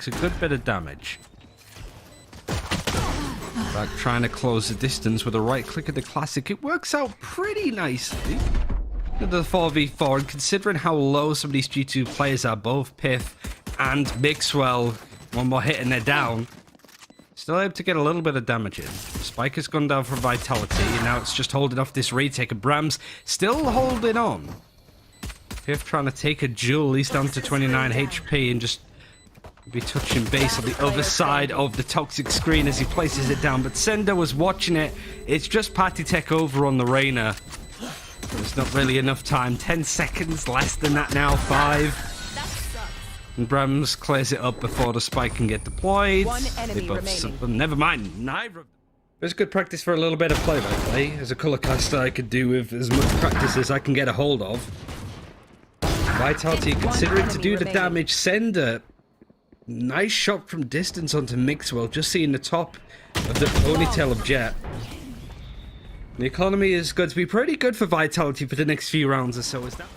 takes a good bit of damage. Back trying to close the distance with a right click of the classic. It works out pretty nicely. The 4v4, and considering how low some of these G2 players are, both Piff and Mixwell, one more hit and they're down. Still able to get a little bit of damage in. Spike has gone down for Vitality, and now it's just holding off this retake. And Brams still holding on. Piff trying to take a duel, at least down to 29 HP, and just be touching base on the other side of the toxic screen as he places it down. But Sender was watching it. It's just Patty Tech over on the Reyna. There's not really enough time. 10 seconds, less than that now, 5. And Brams clears it up before the spike can get deployed. They both never mind, neither of them. It's good practice for a little bit of play-by-play. As a color caster, I could do with as much practice as I can get a hold of. Vitality considering to do the damage. Sender, nice shot from distance onto Mixwell, just seeing the top of the ponytail of Jet. The economy is going to be pretty good for Vitality for the next few rounds or so. Is that?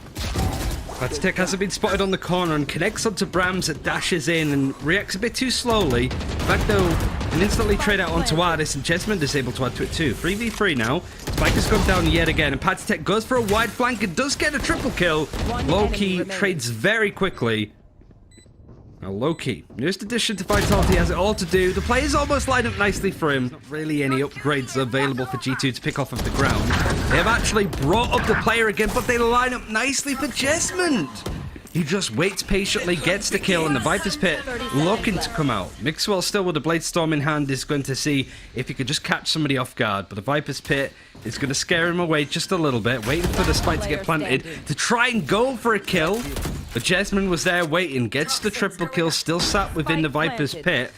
Patitech hasn't been spotted on the corner and connects onto Brams that dashes in and reacts a bit too slowly. In fact, though, can instantly trade out onto Ardis, and Jesmond is able to add to it too. 3v3 now. Spike has gone down yet again, and Patitech goes for a wide flank and does get a triple kill. Low-key trades very quickly. Now, Loki, newest addition to Vitality, has it all to do. The players almost lined up nicely for him. Not really any upgrades available for G2 to pick off of the ground. They have actually brought up the player again, but they line up nicely for Jesmond. He just waits patiently, gets the kill, and the Viper's Pit looking to come out. Mixwell still with the Blade Storm in hand is going to see if he could just catch somebody off guard, but the Viper's Pit is going to scare him away just a little bit, waiting for the spike to get planted to try and go for a kill. But Jesmond was there waiting, gets the triple kill, still sat within the Viper's Pit.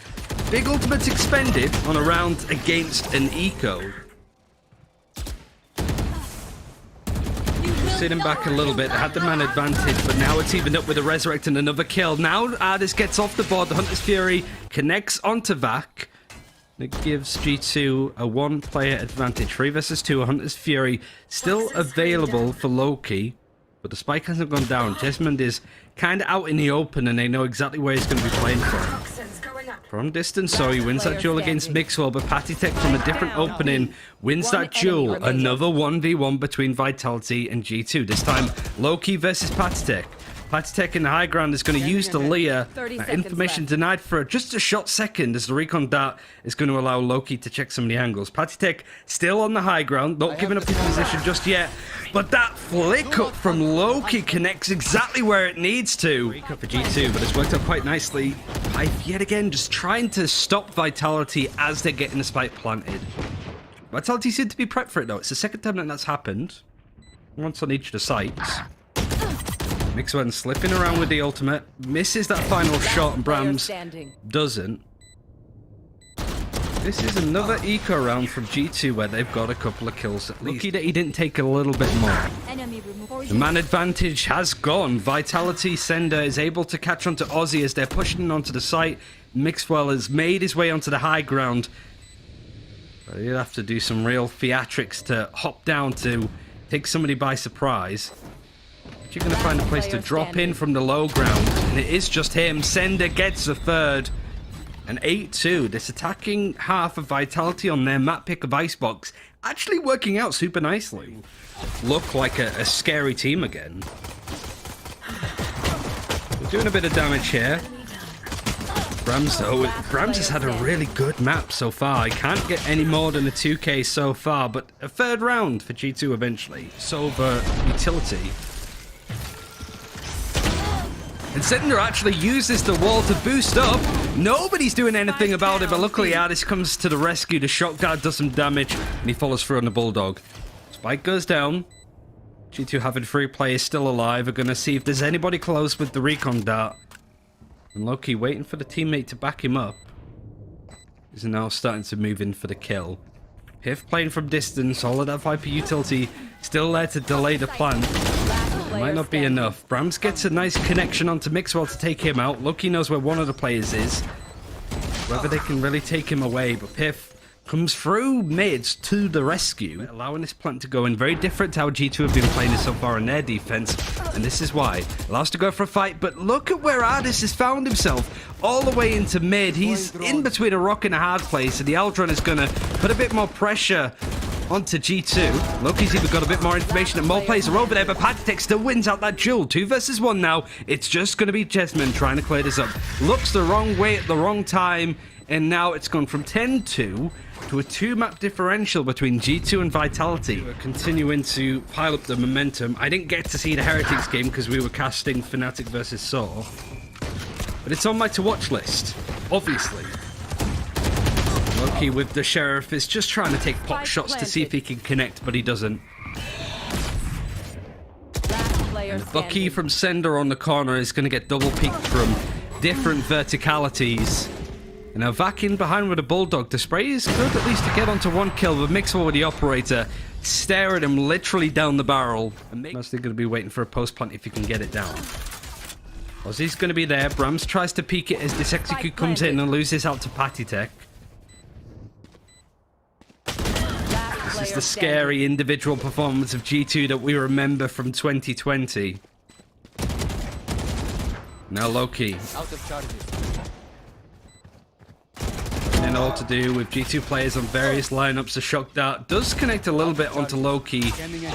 Big ultimates expended on a round against an eco. Sitting back a little bit, they had the man advantage, but now it's evened up with a Resurrect and another kill. Now Ardis gets off the board, the Hunter's Fury connects onto Vac. It gives G2 a one-player advantage. 3 versus 2, a Hunter's Fury still available for Loki. But the spike hasn't gone down. Jesmond is kind of out in the open, and they know exactly where he's going to be playing from. From distance, so he wins that duel against Mixwell, but Patitech from a different opening wins that duel. Another 1v1 between Vitality and G2. This time, Loki versus Patitech. Patitech in the high ground is going to use the Leah. Information denied for just a short second as the recon dart is going to allow Loki to check some of the angles. Patitech still on the high ground, not giving up his position just yet. But that flick up from Loki connects exactly where it needs to. For G2, but it's worked out quite nicely. Pipe yet again just trying to stop Vitality as they're getting the spike planted. Vitality seem to be prepped for it though. It's the second time that that's happened. Once on each of the sites. Mixwell slipping around with the ultimate, misses that final shot, and Brams doesn't. This is another eco round from G2 where they've got a couple of kills at least. Lucky that he didn't take a little bit more. The man advantage has gone. Vitality Sender is able to catch onto Aussie as they're pushing onto the site. Mixwell has made his way onto the high ground. But he'll have to do some real theatrics to hop down to take somebody by surprise. You're going to find a place to drop in from the low ground, and it is just him. Sender gets a third. And 8-2, this attacking half of Vitality on their map pick of Icebox actually working out super nicely. Look like a scary team again. We're doing a bit of damage here. Brams though, Brams has had a really good map so far. I can't get any more than a 2k so far, but a third round for G2 eventually. Silver utility. And Sender actually uses the wall to boost up. Nobody's doing anything about it, but luckily Ardis comes to the rescue. The shock dart does some damage, and he follows through on the Bulldog. Spike goes down. G2 having 3 players still alive. Are going to see if there's anybody close with the recon dart. And Loki waiting for the teammate to back him up. He's now starting to move in for the kill. Piff playing from distance. All of that Viper utility still there to delay the plant. Might not be enough. Brams gets a nice connection onto Mixwell to take him out. Loki knows where one of the players is. Whether they can really take him away, but Piff comes through mids to the rescue, allowing this plant to go in. Very different to how G2 have been playing this so far in their defense, and this is why. Allows to go for a fight, but look at where Ardis has found himself, all the way into mid. He's in between a rock and a hard place, and the Aldron is going to put a bit more pressure onto G2. Loki's even got a bit more information and more players are over there, but Patitek still wins out that duel. 2 versus 1 now. It's just going to be Jesman trying to clear this up. Looks the wrong way at the wrong time, and now it's gone from 10-2 to a 2-map differential between G2 and Vitality. We're continuing to pile up the momentum. I didn't get to see the Heretics game because we were casting Fnatic versus Saw, but it's on my to-watch list, obviously. Loki with the Sheriff is just trying to take pot shots to see if he can connect, but he doesn't. And Bucky from Sender on the corner is going to get double peeked from different verticalities. And now Vac in behind with a Bulldog. The spray is good at least to get onto 1 kill, but Mixwell with the Operator stare at him literally down the barrel. And mostly going to be waiting for a post plant if he can get it down. Ozzy's going to be there. Brams tries to peek it as this execute comes in and loses out to Patitek. This is the scary individual performance of G2 that we remember from 2020. Now Loki. Out of charges. And all to do with G2 players on various lineups. The shock dart does connect a little bit onto Loki,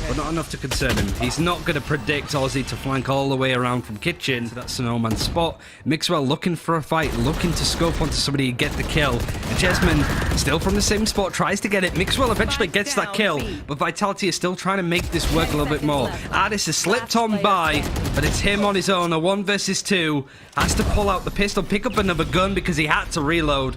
but not enough to concern him. He's not going to predict Ozzy to flank all the way around from kitchen to that snowman spot. Mixwell looking for a fight, looking to scope onto somebody and get the kill. And Jesman, still from the same spot, tries to get it. Mixwell eventually gets that kill, but Vitality is still trying to make this work a little bit more. Ardis has slipped on by, but it's him on his own. A 1 versus 2. Has to pull out the pistol, pick up another gun because he had to reload.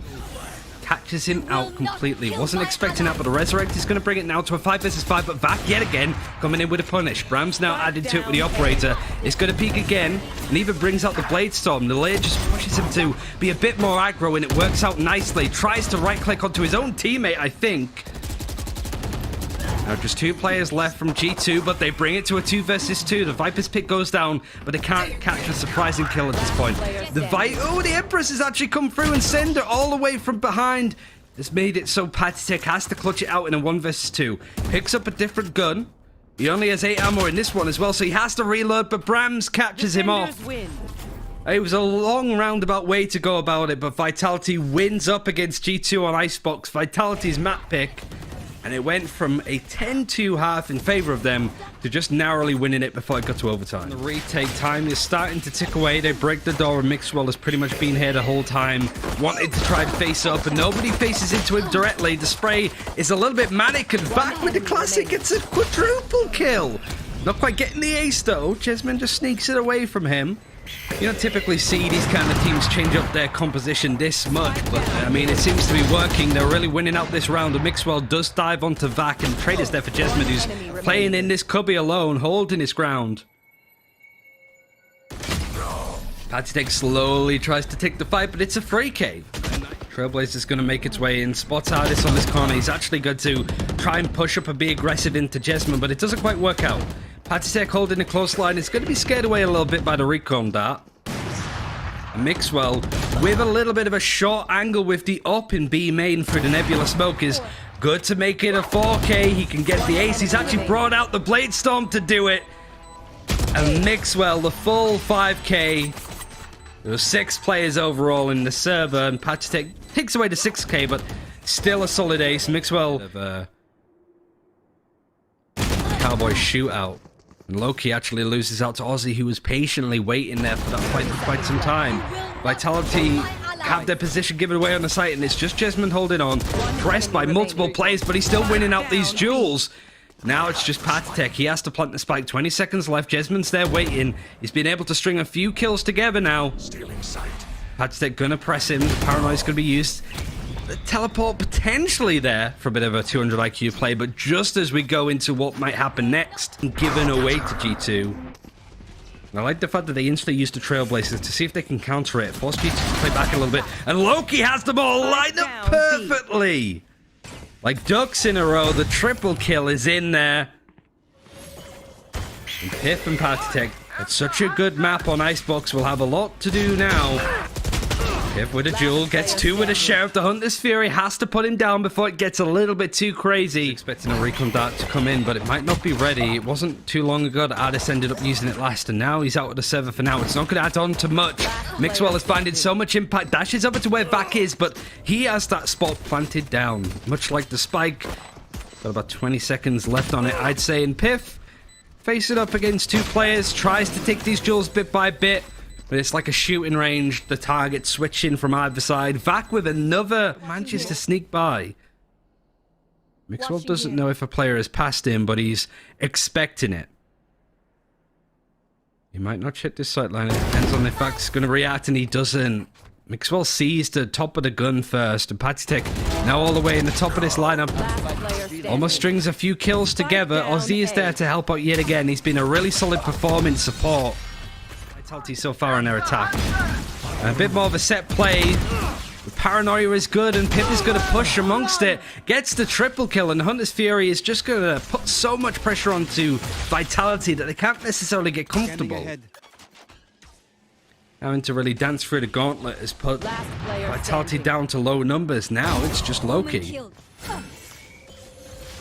Catches him out completely. Wasn't expecting that, but a Resurrect is going to bring it now to a 5 versus 5, but Vac yet again coming in with a punish. Brams now added to it with the Operator. It's going to peek again and even brings out the Blade Storm. The layer just pushes him to be a bit more aggro and it works out nicely. Tries to right click onto his own teammate, I think. Now just 2 players left from G2, but they bring it to a 2 versus 2. The Viper's pick goes down, but they can't catch a surprising kill at this point. The Empress has actually come through, and Sender all the way from behind has made it so Patitek has to clutch it out in a 1 versus 2. Picks up a different gun. He only has 8 ammo in this one as well, so he has to reload, but Brams catches him off. It was a long roundabout way to go about it, but Vitality wins up against G2 on Icebox. Vitality's map pick. And it went from a 10-2 half in favor of them to just narrowly winning it before it got to overtime. The retake time is starting to tick away. They break the door, and Mixwell has pretty much been here the whole time, wanted to try and face up, and nobody faces into him directly. The spray is a little bit manic, and back with the classic. It's a quadruple kill. Not quite getting the ace, though. Jesman just sneaks it away from him. You don't typically see these kind of teams change up their composition this much, but I mean, it seems to be working. They're really winning out this round. And Mixwell does dive onto Vac, and the trade is there for Jesman, who's playing in this cubby alone, holding his ground. Patitek slowly tries to take the fight, but it's a free K. Trailblazer's going to make its way in. Spots Ardis on this corner. He's actually going to try and push up and be aggressive into Jesman, but it doesn't quite work out. Patitek holding a close line. It's going to be scared away a little bit by the recon dart. Mixwell with a little bit of a short angle with the up in B main through the Nebula Smoke is good to make it a 4K. He can get the ace. He's actually brought out the Blade Storm to do it. And Mixwell, the full 5K. There were 6 players overall in the server, and Patitek takes away the 6K, but still a solid ace. Mixwell of a Cowboy shootout. And Loki actually loses out to Ozzy, who was patiently waiting there for that fight for quite some time. Vitality have their position given away on the site, and it's just Jesman holding on. Pressed by multiple players, but he's still winning out these duels. Now it's just Patitek. He has to plant the spike. 20 seconds left. Jesman's there waiting. He's been able to string a few kills together now. Patitek gonna press him. Paranoid's gonna be used. The teleport potentially there for a bit of a 200 IQ play, but just as we go into what might happen next, given away to G2. And I like the fact that they instantly used the Trailblazers to see if they can counter it. Force G2 to play back a little bit. And Loki has them all lined up perfectly. Like ducks in a row, the triple kill is in there. And Piff and Patitek, it's such a good map on Icebox, will have a lot to do now. Piff with a duel, gets 2 with a sheriff. The Hunter's Fury has to put him down before it gets a little bit too crazy. Expecting a recon dart to come in, but it might not be ready. It wasn't too long ago that Addis ended up using it last, and now he's out of the server for now. It's not going to add on to much. Mixwell is finding so much impact, dashes over to where Vac is, but he has that spot planted down, much like the spike. Got about 20 seconds left on it, I'd say, and Piff, facing up against 2 players, tries to take these duels bit by bit. But it's like a shooting range. The target switching from either side. Vac with another manages to sneak by. Mixwell doesn't know if a player has passed him, but he's expecting it. He might not check this sight line. It depends on if Vac's going to react, and he doesn't. Mixwell sees the top of the gun first, and Patitech now all the way in the top of this lineup. Almost strings a few kills together. Ozzy is there to help out yet again. He's been a really solid performer in support. Vitality so far on their attack. And a bit more of a set play. The paranoia is good, and Pip is going to push amongst it. Gets the triple kill, and Hunter's Fury is just going to put so much pressure onto Vitality that they can't necessarily get comfortable. Having to really dance through the gauntlet has put Vitality down to low numbers. Now it's just Loki.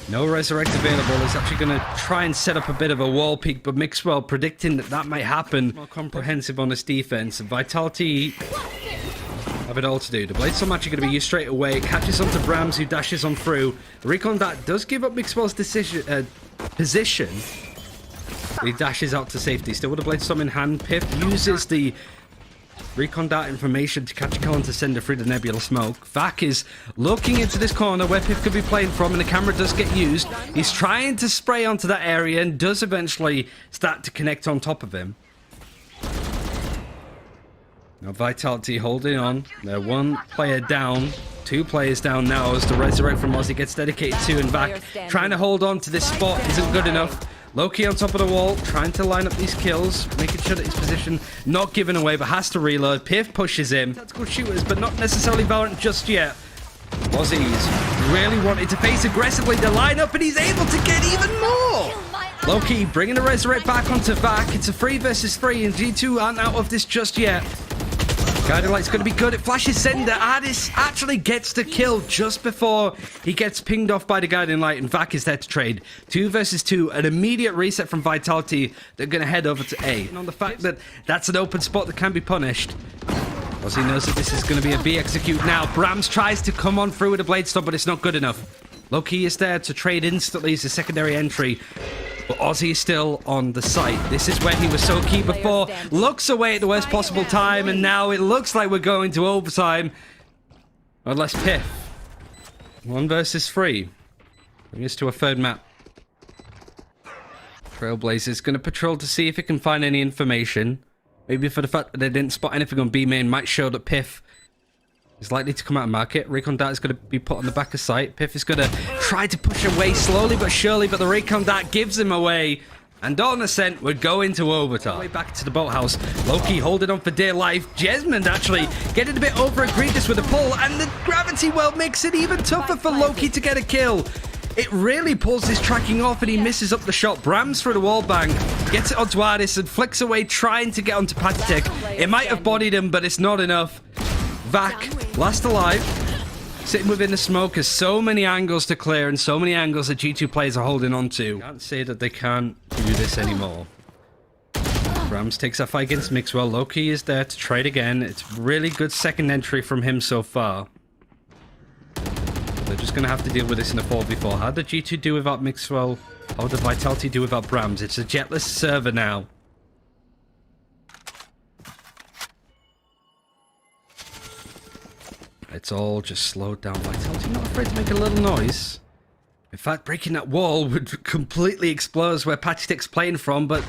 No resurrect available. Is actually going to try and set up a bit of a wall peek, but Mixwell predicting that might happen. More comprehensive on his defense. And Vitality have it all to do. The Bladestorm actually going to be used straight away. It catches onto Brams, who dashes on through. The recon that does give up Mixwell's position. He dashes out to safety. Still with the Bladestorm in hand. Pip uses the recon dart information to catch a kill and to send it through the nebula smoke. Vac is looking into this corner where Pip could be playing from, and the camera does get used. He's trying to spray onto that area and does eventually start to connect on top of him. Now Vitality holding on. They're 1 player down. 2 players down now as the resurrect from Ozzy gets dedicated to, and Vac trying to hold on to this spot isn't good enough. Loki on top of the wall, trying to line up these kills, making sure that his position not given away, but has to reload. Piff pushes him. Tactical shooters, but not necessarily VALORANT just yet. Ozzy's really wanted to face aggressively the lineup, and he's able to get even more. Loki bringing the resurrect back onto Vac. It's a 3 versus 3, and G2 aren't out of this just yet. Guiding Light's going to be good. It flashes Sender. Addis actually gets the kill just before he gets pinged off by the Guiding Light, and Vac is there to trade. 2 versus 2, an immediate reset from Vitality. They're going to head over to A. And on the fact that that's an open spot that can be punished, Ozzy knows that this is going to be a B execute now. Brams tries to come on through with a Bladestorm, but it's not good enough. Loki is there to trade instantly as a secondary entry. But Ozzy is still on the site. This is where he was so key before. Looks away at the worst possible time, and now it looks like we're going to overtime. Unless Piff. 1 versus 3. Bring us to a 3rd map. Trailblazer's going to patrol to see if it can find any information. Maybe for the fact that they didn't spot anything on B main might show that Piff is likely to come out of market. Recon Dart is going to be put on the back of sight. Piff is going to try to push away slowly but surely, but the Recon Dart gives him away. And on Ascent, we're going to overtime. Way back to the boathouse. Loki holding on for dear life. Jesmond actually getting a bit over egregious with the pull, and the gravity well makes it even tougher for Loki to get a kill. It really pulls his tracking off, and he misses up the shot. Brams through the wall bang, gets it onto Addis and flicks away trying to get onto Patitech. It might have bodied him, but it's not enough. Vac, last alive, sitting within the smoke. Has so many angles to clear and so many angles that G2 players are holding on to. Can't say that they can't do this anymore. Brams takes that fight against Mixwell. Loki is there to trade again. It's really good second entry from him so far. They're just going to have to deal with this in a 4v4. How did G2 do without Mixwell? How did Vitality do without Brams? It's a jetless server now. It's all just slowed down. Vitality not afraid to make a little noise. In fact, breaking that wall would completely expose where Patitech's playing from, but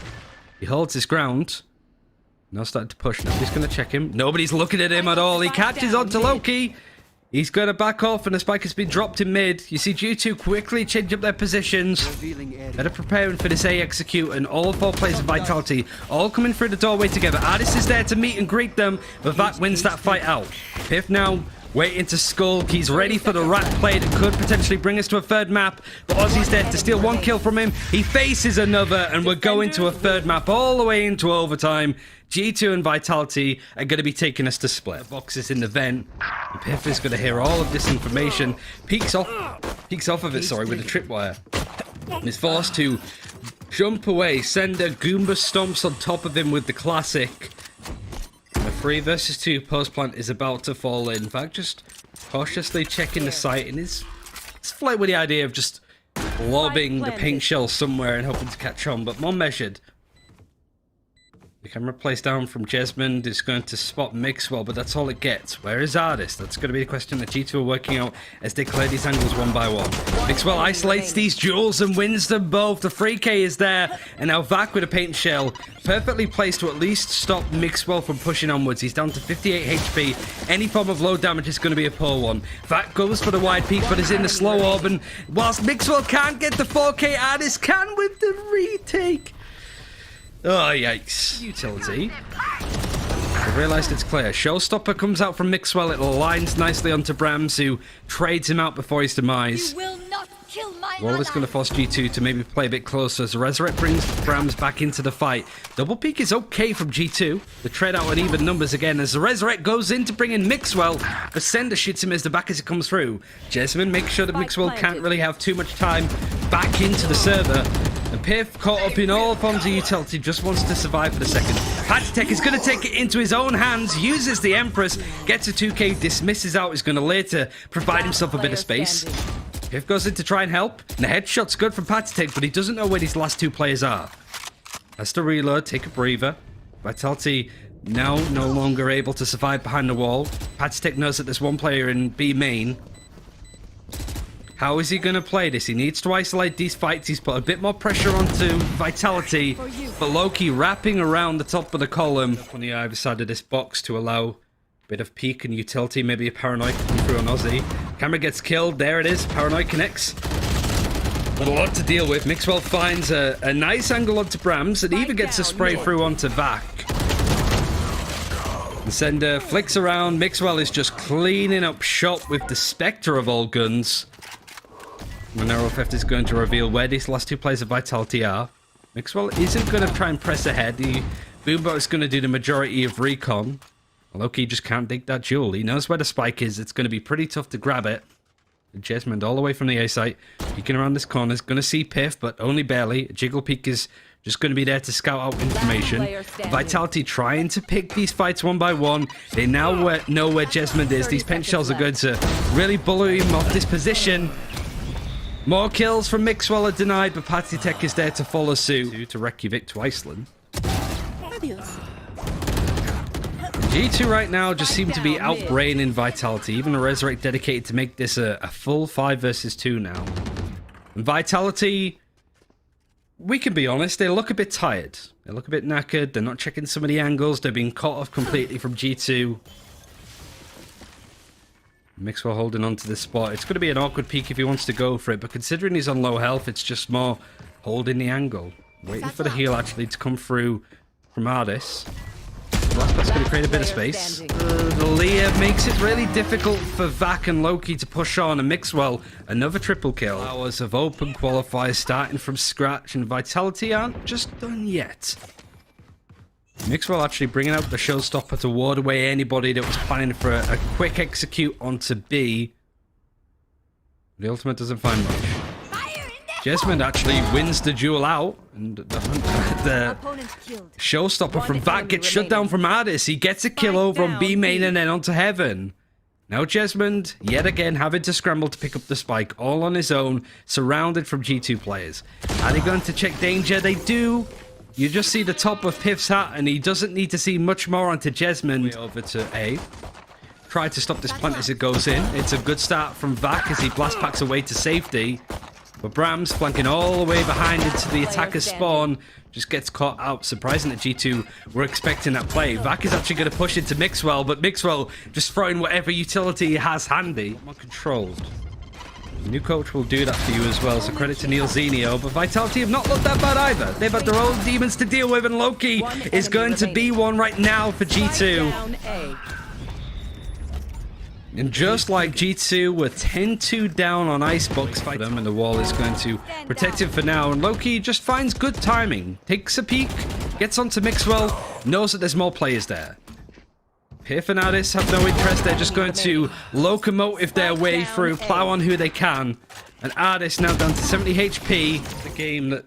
he holds his ground. Now starting to push. Nobody's going to check him. Nobody's looking at him at all. He catches onto Loki. He's going to back off, and the spike has been dropped in mid. You see G2 quickly change up their positions. They're preparing for this A execute, and all 4 players of Vitality all coming through the doorway together. Addis is there to meet and greet them, but Vac wins that fight out. Piff now waiting to skulk. He's ready for the rat play that could potentially bring us to a third map. But Ozzy's there to steal one kill from him. He faces another, and we're going to a third map all the way into overtime. G2 and Vitality are going to be taking us to split. The box is in the vent. And Piff is going to hear all of this information. Peeks off of it, sorry, with a tripwire. And is forced to jump away. Sender Goomba stomps on top of him with the classic. And the 3 versus 2 post plant is about to fall in. Vac just cautiously checking the site and is flight with the idea of just lobbing the paint shell somewhere and hoping to catch on, but more measured. The camera plays down from Jesmond is going to spot Mixwell, but that's all it gets. Where is Artist? That's going to be the question that G2 are working out as they clear these angles one by one. Mixwell isolates these duels and wins them both. The 3K is there, and now Vac with a paint shell. Perfectly placed to at least stop Mixwell from pushing onwards. He's down to 58 HP. Any form of low damage is going to be a poor one. Vac goes for the wide peak, but is in the slow orb, and whilst Mixwell can't get the 4K, Artist can with the retake. Oh, yikes. Utility. I realised it's clear. Showstopper comes out from Mixwell. It aligns nicely onto Brams, who trades him out before his demise. You will not kill my Wall is going to force G2 to maybe play a bit closer as Resurrect brings Brams back into the fight. Double peek is okay from G2. The trade out at even numbers again as the Resurrect goes in to bring in Mixwell. The Sender shoots him as the back as it comes through. Jesmond makes sure that Mixwell can't really have too much time back into the server. And Piff, caught up in all forms of utility, just wants to survive for the second. Patitech is going to take it into his own hands, uses the Empress, gets a 2K, dismisses out, is going to later provide himself a bit of space. Piff goes in to try and help, and the headshot's good from Patitech, but he doesn't know where these last 2 players are. Has to reload, take a breather. Vitality now no longer able to survive behind the wall. Patitech knows that there's one player in B main. How is he going to play this? He needs to isolate these fights. He's put a bit more pressure onto Vitality, but Loki wrapping around the top of the column on the either side of this box to allow a bit of peek and utility, maybe a Paranoid coming through on Ozzy. Camera gets killed. There it is. Paranoid connects. But a lot to deal with. Mixwell finds a nice angle onto Brams and even gets a spray through onto Vac. The Sender flicks around. Mixwell is just cleaning up shop with the Spectre of all guns. Monero Theft is going to reveal where these last 2 players of Vitality are. Mixwell isn't going to try and press ahead. The Boombot is going to do the majority of recon. Loki just can't dig that jewel. He knows where the spike is. It's going to be pretty tough to grab it. Jesmond all the way from the A site. Peeking around this corner. Is going to see Piff, but only barely. Jiggle Peek is just going to be there to scout out information. Vitality trying to pick these fights one by one. They now know where Jesmond is. These pen shells are going to really bully him off this position. More kills from Mixwell are denied, but Patitech is there to follow suit to Reykjavik to Iceland. G2 right now just seem to be outbraining Vitality. Even a Resurrect dedicated to make this a full 5 versus 2 now. And Vitality, we can be honest, they look a bit tired. They look a bit knackered. They're not checking some of the angles. They're being caught off completely from G2. Mixwell holding on to this spot. It's going to be an awkward peek if he wants to go for it, but considering he's on low health, it's just more holding the angle. Waiting for the heal actually to come through from Ardis. That's going to create a bit of space. The Leah makes it really difficult for Vac and Loki to push on, and Mixwell, another triple kill. Hours of open qualifiers starting from scratch, and Vitality aren't just done yet. Mixwell actually bringing out the showstopper to ward away anybody that was planning for a quick execute onto B. The ultimate doesn't find much. Jesmond actually wins the duel out, and the showstopper from Vac gets shut down from Ardis. He gets a kill over on B main and then onto Heaven. Now Jesmond, yet again, having to scramble to pick up the spike all on his own, surrounded from G2 players. Are they going to check danger? They do. You just see the top of Piff's hat, and he doesn't need to see much more onto Jesmond. Over to A. Try to stop this plant as it goes in. It's a good start from Vac as he blast packs away to safety. But Brams flanking all the way behind into the attacker's spawn. Just gets caught out. Surprising that G2 were expecting that play. Vac is actually going to push into Mixwell, but Mixwell just throwing whatever utility he has handy. More controlled. The new coach will do that for you as well, so credit to Neil Zenio. But Vitality have not looked that bad either. They've had their own demons to deal with, and Loki is going to be one right now for G2. And just like G2 were 10-2 down on Icebox for them, and the wall is going to protect him for now. And Loki just finds good timing. Takes a peek, gets onto Mixwell, knows that there's more players there. Here for Nadis have no interest. They're just going to locomotive their way through, plow on who they can. And Ardis now down to 70 HP. The game that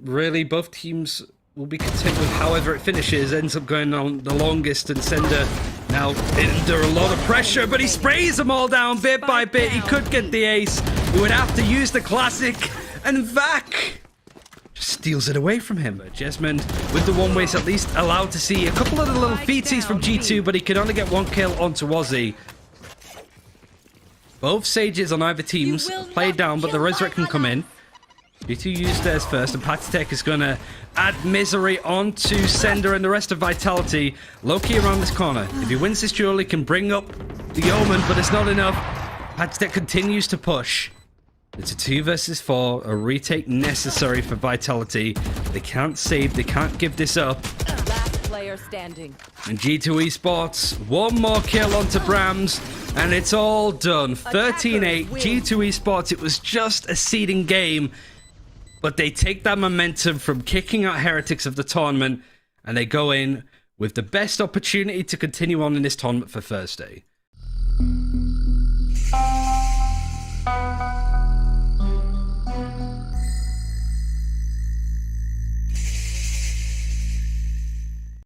really both teams will be content with however it finishes. Ends up going on the longest, and Sender now under a lot of pressure, but he sprays them all down bit by bit. He could get the ace. He would have to use the classic, and Vac just steals it away from him. Jesmond with the one-ways at least allowed to see a couple of the little featies from G2, but he could only get one kill onto Wazzy. Both Sages on either teams played down, but the Resurrect can come in. G2 used theirs first, and Patitek is going to add misery onto Sender and the rest of Vitality. Loki around this corner. If he wins this duel, he can bring up the Omen, but it's not enough. Patitek continues to push. It's a 2 versus 4, a retake necessary for Vitality. They can't save, they can't give this up. Last player standing. And G2 Esports, one more kill onto Brams, and it's all done. 13-8, G2 Esports, it was just a seeding game. But they take that momentum from kicking out Heretics of the tournament, and they go in with the best opportunity to continue on in this tournament for Thursday.